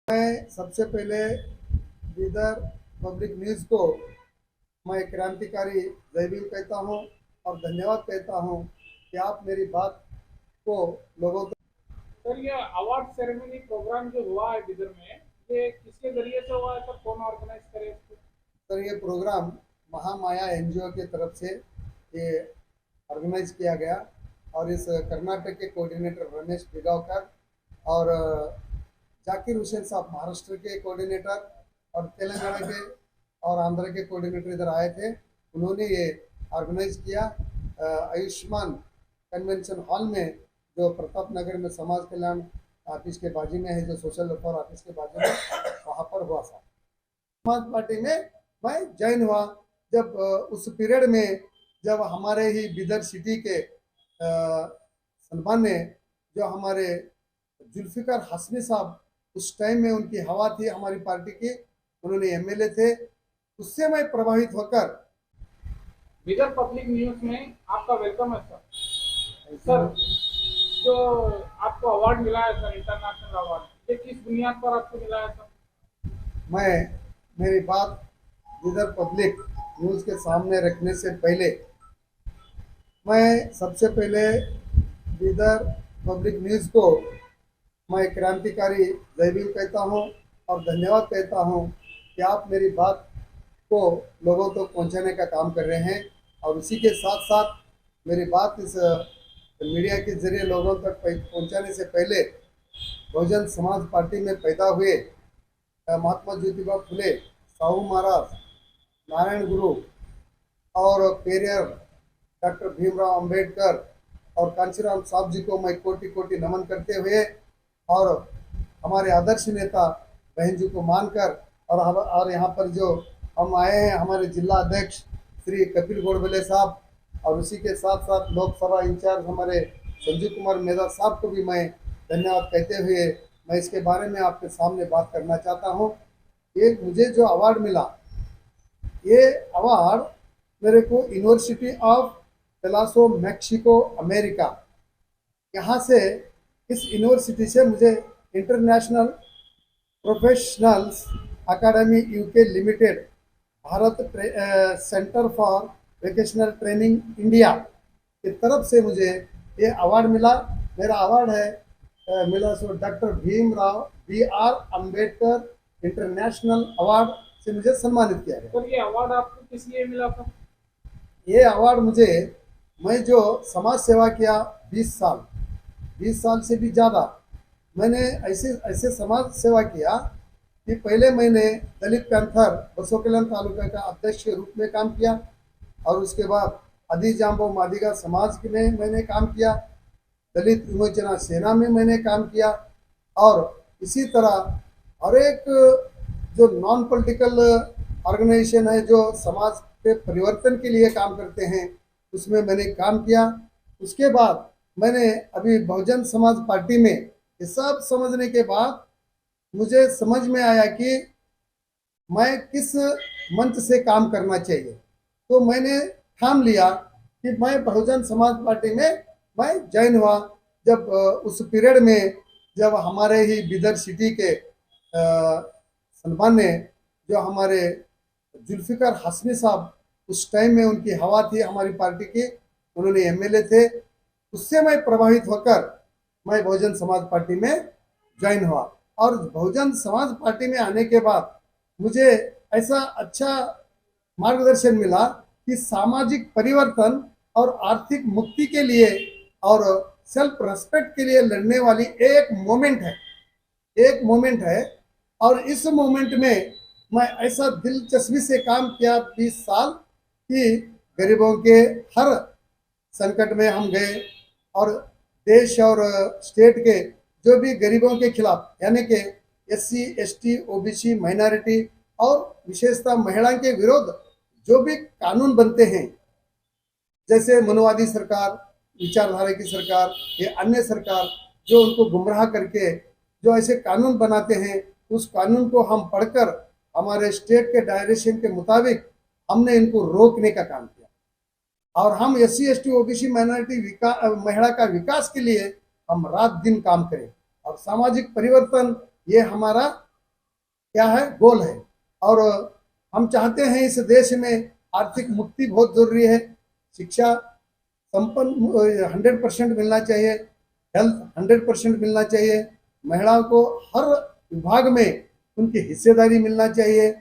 मैं सबसे पहले बीदर पब्लिक न्यूज़ को मैं क्रांतिकारी जय भीम कहता हूं और धन्यवाद कहता हूं कि आप मेरी बात को लोगों तक। सर, ये अवार्ड सेरेमनी प्रोग्राम जो हुआ है बिदर में, ये किसके जरिए से हुआ है सर? कौन ऑर्गेनाइज करे इसको? सर, ये प्रोग्राम महामाया एनजीओ की तरफ से ये ऑर्गेनाइज किया गया और इस कर्नाटक के कोऑर्डिनेटर रमेश बिगावकर और जाकिर हुसैन साहब महाराष्ट्र के कोऑर्डिनेटर और तेलंगाना के और आंध्र के कोऑर्डिनेटर इधर आए थे। उन्होंने ये ऑर्गेनाइज किया आयुष्मान कन्वेंशन हॉल में, जो प्रताप नगर में समाज कल्याण ऑफिस के बाजू में है, जो सोशल वेलफेयर ऑफिस के बाजू में, वहाँ पर हुआ था। समाज पार्टी में मैं ज्वाइन हुआ जब उस पीरियड में जब हमारे ही बिदर सिटी के सम्मान्य जो हमारे जुल्फिकार हसनी साहब, उस टाइम में उनकी हवा थी हमारी पार्टी की, उन्होंने एमएलए थे। उससे मैं प्रभावित होकर बिदर पब्लिक न्यूज में आपका वेलकम है सर। सर, जो आपको अवार्ड मिला है सर, इंटरनेशनल अवार्ड, ये किस बुनियाद पर आपको मिला है सर? मैं मेरी बात बिदर पब्लिक न्यूज़ के सामने रखने से पहले मैं सबसे पहले बिदर पब्लिक न्यूज़ को मैं क्रांतिकारी जय भीम कहता हूं और धन्यवाद कहता हूं कि आप मेरी बात को लोगों तक पहुंचाने का काम कर रहे हैं। और उसी के साथ साथ मेरी बात इस मीडिया के जरिए लोगों तक पहुंचाने से पहले बहुजन समाज पार्टी में पैदा हुए महात्मा ज्योतिबा फुले, साहू महाराज, नारायण गुरु और पेरियर डॉक्टर भीमराव अंबेडकर और कांचीराम साहब जी को मैं कोटि कोटि नमन करते हुए और हमारे आदर्श नेता बहन जी को मानकर और यहाँ पर जो हम आए हैं, हमारे जिला अध्यक्ष श्री कपिल गोडबले साहब और उसी के साथ साथ लोकसभा इंचार्ज हमारे संजीव कुमार मेधा साहब को भी मैं धन्यवाद कहते हुए मैं इसके बारे में आपके सामने बात करना चाहता हूँ। ये मुझे जो अवार्ड मिला, ये अवार्ड मेरे को यूनिवर्सिटी ऑफ पेलासो मैक्सिको अमेरिका, यहाँ से, इस यूनिवर्सिटी से मुझे international professionals academy UK limited, Bharat centre for vocational training India की तरफ से मुझे ये अवार्ड मिला। मेरा अवार्ड है मिला so doctor Bhimrao B.R. Ambedkar international award से मुझे सम्मानित किया गया। सर, ये अवार्ड आपको किस लिए मिला था? ये अवार्ड मुझे, मैं जो समाज सेवा किया 20 साल से भी ज़्यादा मैंने ऐसे ऐसे समाज सेवा किया कि पहले मैंने दलित पैंथर बसो कल्याण तालुका का अध्यक्ष के रूप में काम किया और उसके बाद आदि जाम्बो मादिगा समाज में मैंने काम किया, दलित विमोचना सेना में मैंने काम किया और इसी तरह हर एक जो नॉन पॉलिटिकल ऑर्गेनाइजेशन है जो समाज के परिवर्तन के लिए काम करते हैं, उसमें मैंने काम किया। उसके बाद मैंने अभी बहुजन समाज पार्टी में ये सब समझने के बाद मुझे समझ में आया कि मैं किस मंच से काम करना चाहिए, तो मैंने ठान लिया कि मैं बहुजन समाज पार्टी में मैं ज्वाइन हुआ जब उस पीरियड में जब हमारे ही बिदर सिटी के सम्मान्य जो हमारे जुल्फिकार हसनी साहब, उस टाइम में उनकी हवा थी हमारी पार्टी की, उन्होंने एमएलए थे। उससे मैं प्रभावित होकर मैं बहुजन समाज पार्टी में ज्वाइन हुआ और बहुजन समाज पार्टी में आने के बाद मुझे ऐसा अच्छा मार्गदर्शन मिला कि सामाजिक परिवर्तन और आर्थिक मुक्ति के लिए और सेल्फ रेस्पेक्ट के लिए लड़ने वाली एक मोमेंट है। और इस मोमेंट में मैं ऐसा दिलचस्पी से काम किया 20 साल कि गरीबों के हर संकट में हम गए और देश और स्टेट के जो भी गरीबों के खिलाफ, यानी कि SC ST OBC माइनॉरिटी और विशेषतः महिला के विरोध जो भी कानून बनते हैं, जैसे मनोवादी सरकार, विचारधारा की सरकार या अन्य सरकार जो उनको गुमराह करके जो ऐसे कानून बनाते हैं, उस कानून को हम पढ़कर हमारे स्टेट के डायरेक्शन के मुताबिक हमने इनको रोकने का काम किया और हम SC ST OBC माइनॉरिटी महिला का विकास के लिए हम रात दिन काम करें और सामाजिक परिवर्तन ये हमारा क्या है, गोल है। और हम चाहते हैं इस देश में आर्थिक मुक्ति बहुत जरूरी है, शिक्षा संपन्न 100% मिलना चाहिए, हेल्थ 100% मिलना चाहिए, महिलाओं को हर विभाग में उनकी हिस्सेदारी मिलना चाहिए।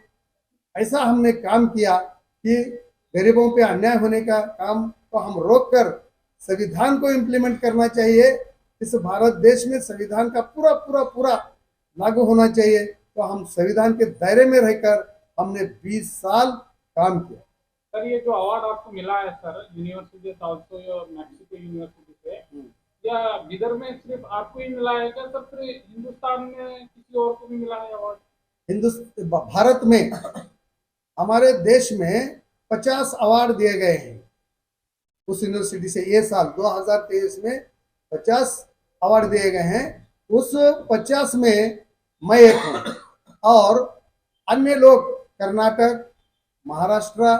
ऐसा हमने काम किया कि गरीबों पे अन्याय होने का काम को हम रोक कर संविधान को इम्प्लीमेंट करना चाहिए। इस भारत देश में संविधान का पूरा पूरा पूरा लागू होना चाहिए। तो हम संविधान के दायरे में रहकर हमने 20 साल काम किया। सर ये जो अवार्ड आपको मिला है sir university also Mexico university से, या बिदर में सिर्फ आपको ही मिला है क्या सर, फिर हिंदुस्तान में किसी और को भी मिला है अवार्ड? भारत में हमारे देश में 50 अवार्ड दिए गए हैं उस यूनिवर्सिटी से। ये साल 2023 में 50 अवार्ड दिए गए हैं। उस 50 में मैं एक हूँ, और अन्य लोग कर्नाटक, महाराष्ट्र,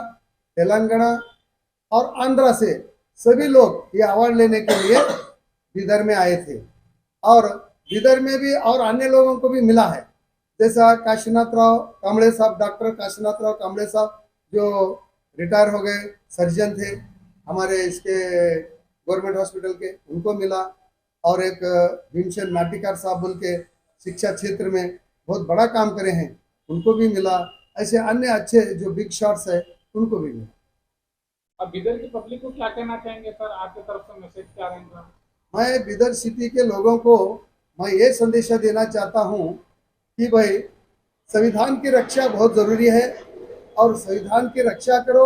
तेलंगाना और आंध्रा से सभी लोग ये अवार्ड लेने के लिए बिदर में आए थे। और बिदर में भी और अन्य लोगों को भी मिला है, जैसा काशीनाथ राव कांबळे साहब, डॉक्टर काशीनाथ राव कांबळे साहब जो रिटायर हो गए सर्जन थे हमारे इसके गवर्नमेंट हॉस्पिटल के, उनको मिला। और एक भीमसेन नाटिकार साहब बोल के शिक्षा क्षेत्र में बहुत बड़ा काम करे हैं, उनको भी मिला। ऐसे अन्य अच्छे जो बिग शॉट्स है उनको भी मिला। अब बिदर की पब्लिक को क्या कहना चाहेंगे सर, आपकी तरफ से मैसेज क्या रहेगा? मैं बिदर सिटी के लोगों को मैं ये संदेशा देना चाहता हूँ कि भाई संविधान की रक्षा बहुत ज़रूरी है, और संविधान की रक्षा करो,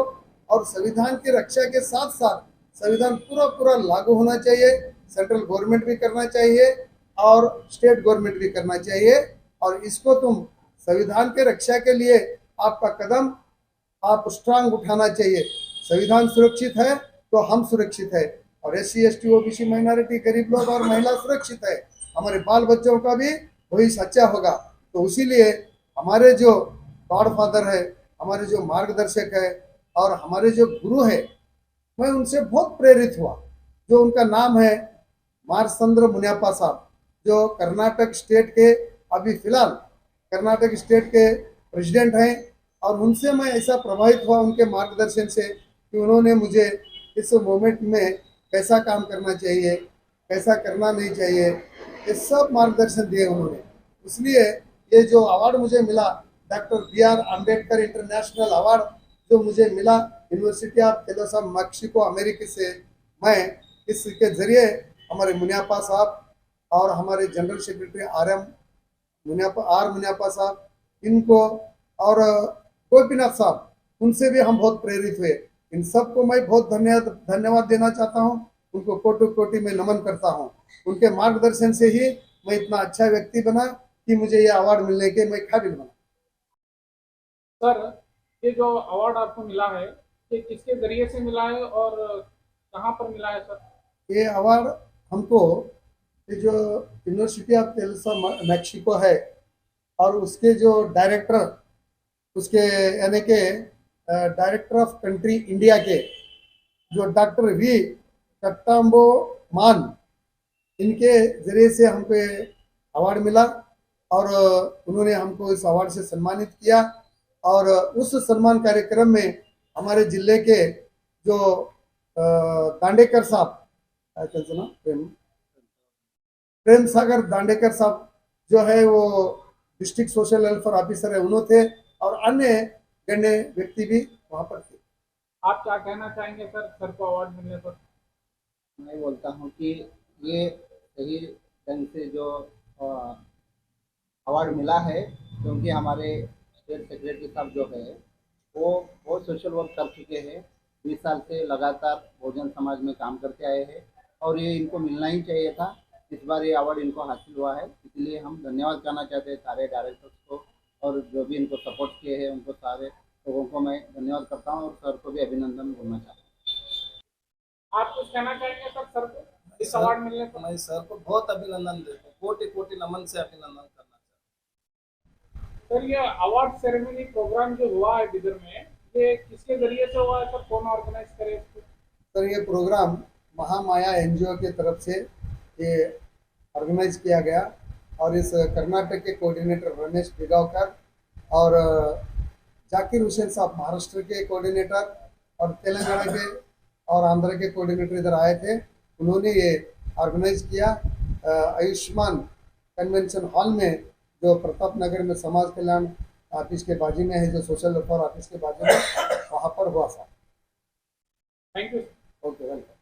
और संविधान की रक्षा के साथ साथ संविधान पूरा पूरा लागू होना चाहिए। सेंट्रल गवर्नमेंट भी करना चाहिए और स्टेट गवर्नमेंट भी करना चाहिए। और इसको तुम संविधान के रक्षा के लिए आपका कदम आप स्ट्रांग उठाना चाहिए। संविधान सुरक्षित है तो हम सुरक्षित है, और SC ST OBC माइनॉरिटी गरीब लोग और महिला सुरक्षित है, हमारे बाल बच्चों का भी भविष्य अच्छा होगा। तो इसीलिए हमारे जो गॉड फादर है, हमारे जो मार्गदर्शक है और हमारे जो गुरु है, मैं उनसे बहुत प्रेरित हुआ। जो उनका नाम है मार्संद्र मुनियप्पा साहब, जो कर्नाटक स्टेट के अभी फिलहाल कर्नाटक स्टेट के प्रेसिडेंट हैं। और उनसे मैं ऐसा प्रभावित हुआ उनके मार्गदर्शन से कि उन्होंने मुझे इस मोमेंट में कैसा काम करना चाहिए, कैसा करना नहीं चाहिए, ये सब मार्गदर्शन दिए उन्होंने। इसलिए ये जो अवार्ड मुझे मिला, doctor BR Ambedkar international award जो मुझे मिला university of telos of Mexico America से, मैं इसके जरिए हमारे मुनियप्पा साहब और हमारे जनरल सेक्रेटरी RM मुनियप्पा साहब, इनको और गोपीनाथ साहब, उनसे भी हम बहुत प्रेरित हुए। इन सबको मैं बहुत धन्यवाद देना चाहता हूँ, उनको कोटि कोटि में नमन करता हूँ। उनके मार्गदर्शन से ही मैं इतना अच्छा व्यक्ति बना कि मुझे ये अवार्ड मिलने के मैं काबिल बना। सर ये जो अवार्ड आपको मिला है ये किसके जरिए से मिला है और कहाँ पर मिला है सर? ये अवार्ड हमको ये जो यूनिवर्सिटी ऑफ टेलोस मैक्सिको है और उसके जो डायरेक्टर, उसके यानी के डायरेक्टर ऑफ कंट्री इंडिया के जो डॉक्टर V कट्टाम्बो मान, इनके जरिए से हमको ये अवार्ड मिला। और उन्होंने हमको इस अवार्ड से सम्मानित किया। और उस सम्मान कार्यक्रम में हमारे जिले के जो दांडेकर साहब, प्रेम सागर दांडेकर साहब जो है वो डिस्ट्रिक्ट सोशल वेलफेयर ऑफिसर है, उन्होंने थे, और अन्य गण्य व्यक्ति भी वहाँ पर थे। आप क्या कहना चाहेंगे सर को अवार्ड मिलने पर? मैं बोलता हूँ कि ये सही ढंग से जो अवार्ड मिला है, क्योंकि हमारे स्टेट सेक्रेटरी साहब जो है वो बहुत सोशल वर्क कर चुके हैं, 20 साल से लगातार बहुजन समाज में काम करते आए हैं, और ये इनको मिलना ही चाहिए था। इस बार ये अवार्ड इनको हासिल हुआ है, इसलिए हम धन्यवाद करना चाहते हैं सारे डायरेक्टर्स को, और जो भी इनको सपोर्ट किए हैं उनको सारे लोगों को मैं धन्यवाद करता हूँ, और सर को भी अभिनंदन बोलना चाहता हूँ। आप कुछ कहना चाहेंगे सर को इस अवार्ड मिलने पर? मैं सर को बहुत अभिनंदन देता हूँ, कोटि कोटि नमन से अभिनंदन करना चाहता हूँ। सर ये अवार्ड सेरेमनी प्रोग्राम जो हुआ है बिदर में, ये किसके जरिए से हुआ है सर, कौन ऑर्गेनाइज करे इसको? सर ये प्रोग्राम महामाया NGO की तरफ से ये ऑर्गेनाइज किया गया, और इस कर्नाटक के कोऑर्डिनेटर रमेश पिगावकर और जाकिर हुसैन साहब महाराष्ट्र के कोऑर्डिनेटर और तेलंगाना के और आंध्र के कोऑर्डिनेटर इधर आए थे। उन्होंने ये ऑर्गेनाइज किया आयुष्मान कन्वेंशन हॉल में, जो प्रताप नगर में समाज कल्याण ऑफिस के बाजू में है, जो सोशल वेलफेयर ऑफिस के बाजू में, वहाँ पर हुआ था। Thank you. Okay, welcome.